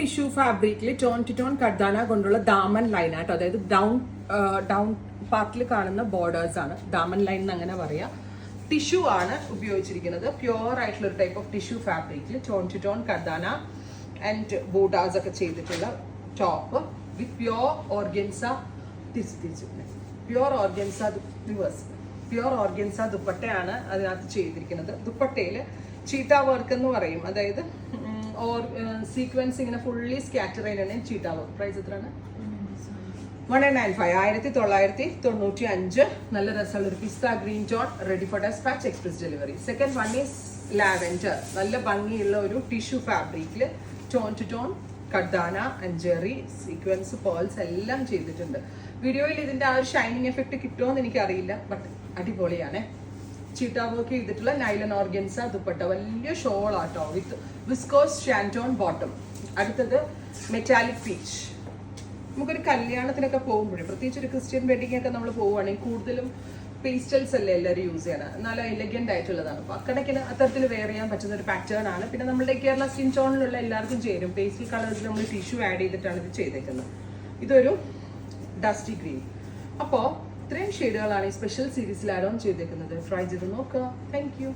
Tissue ഫാബ്രിക്കിൽ tone to tone കർദാന കൊണ്ടുള്ള Daman line ആട്ടോ. അതായത് ഡൗൺ പാർട്ടിൽ കാണുന്ന ബോർഡേഴ്സ് ആണ് ദാമൻ ലൈൻ എന്ന് അങ്ങനെ പറയാം. ടിഷ്യൂ ആണ് ഉപയോഗിച്ചിരിക്കുന്നത്. പ്യുവർ ആയിട്ടുള്ള ഒരു ടൈപ്പ് ഓഫ് ടിഷ്യൂ ഫാബ്രിക്കിൽ ടോൺ ടു ടോൺ കർദാന ആൻഡ് ബോർഡേഴ്സ് ഒക്കെ ചെയ്തിട്ടുള്ള top with pure organza pure organza ദുപ്പട്ടയാണ് അതിനകത്ത് ചെയ്തിരിക്കുന്നത്. ദുപ്പട്ടയിൽ ചീത്ത വർക്ക് എന്ന് പറയും. അതായത് സീക്വൻസ് ഇങ്ങനെ ഫുള്ളി സ്കാറ്റർ ചെയ്യുന്നതാണ് ചീത്ത വർക്ക്. പ്രൈസ് എത്രയാണ്? 195 1995. നല്ല രസമുള്ള ഒരു pista green tone, ready for dispatch, express delivery. Second one is lavender. നല്ല ഭംഗിയുള്ള ഒരു ടിഷ്യൂ ഫാബ്രിക്കിൽ ടോൺ ടു ടോൺ കർദാന ആൻഡ് ജെറി സീക്വൻസ് പേൾസ് എല്ലാം ചെയ്തിട്ടുണ്ട്. വീഡിയോയിൽ ഇതിന്റെ ആ ഒരു ഷൈനിങ് എഫക്ട് കിട്ടുമോ എന്ന് എനിക്കറിയില്ല, ബട്ട് അടിപൊളിയാണ്. ചീട്ട വർക്ക് ചെയ്തിട്ടുള്ള നൈലൻ ഓർഗൻസ ദുപ്പട്ട, വലിയ ഷോൾ ആട്ടോ വിത്ത് വിസ്കോസ് ഷാൻറ്റോൺ ബോട്ടം. അടുത്തത് മെറ്റാലിക് പീച്ച്. നമുക്കൊരു കല്യാണത്തിനൊക്കെ പോകുമ്പോഴേ, പ്രത്യേകിച്ച് ഒരു ക്രിസ്ത്യൻ വെഡിങ് ഒക്കെ നമ്മൾ പോവുകയാണെങ്കിൽ കൂടുതലും പേസ്റ്റൽസ് അല്ലേ എല്ലാവരും യൂസ് ചെയ്യണം. എന്നാലും എലഗന്റ് ആയിട്ടുള്ളതാണ്. അപ്പോൾ അക്കണക്കിന് അത്തരത്തിൽ വെയർ ചെയ്യാൻ പറ്റുന്ന ഒരു പാറ്റേൺ ആണ്. പിന്നെ നമ്മുടെ കേരള സ്കിൻ ടോണിലുള്ള എല്ലാവർക്കും ചേരും. പേസ്റ്റൽ കളേഴ്സിൽ നമ്മൾ ടിഷ്യൂ ആഡ് ചെയ്തിട്ടാണ് ഇത് ചെയ്തേക്കുന്നത്. ഇതൊരു ഡസ്റ്റി ഗ്രീൻ. അപ്പോൾ ഇത്രയും ഷെയ്ഡുകളാണ് ഈ സ്പെഷ്യൽ സീരീസിൽ ആഡ് ഓൺ ചെയ്തേക്കുന്നത്. ട്രൈ ചെയ്ത് നോക്കുക. Thank you.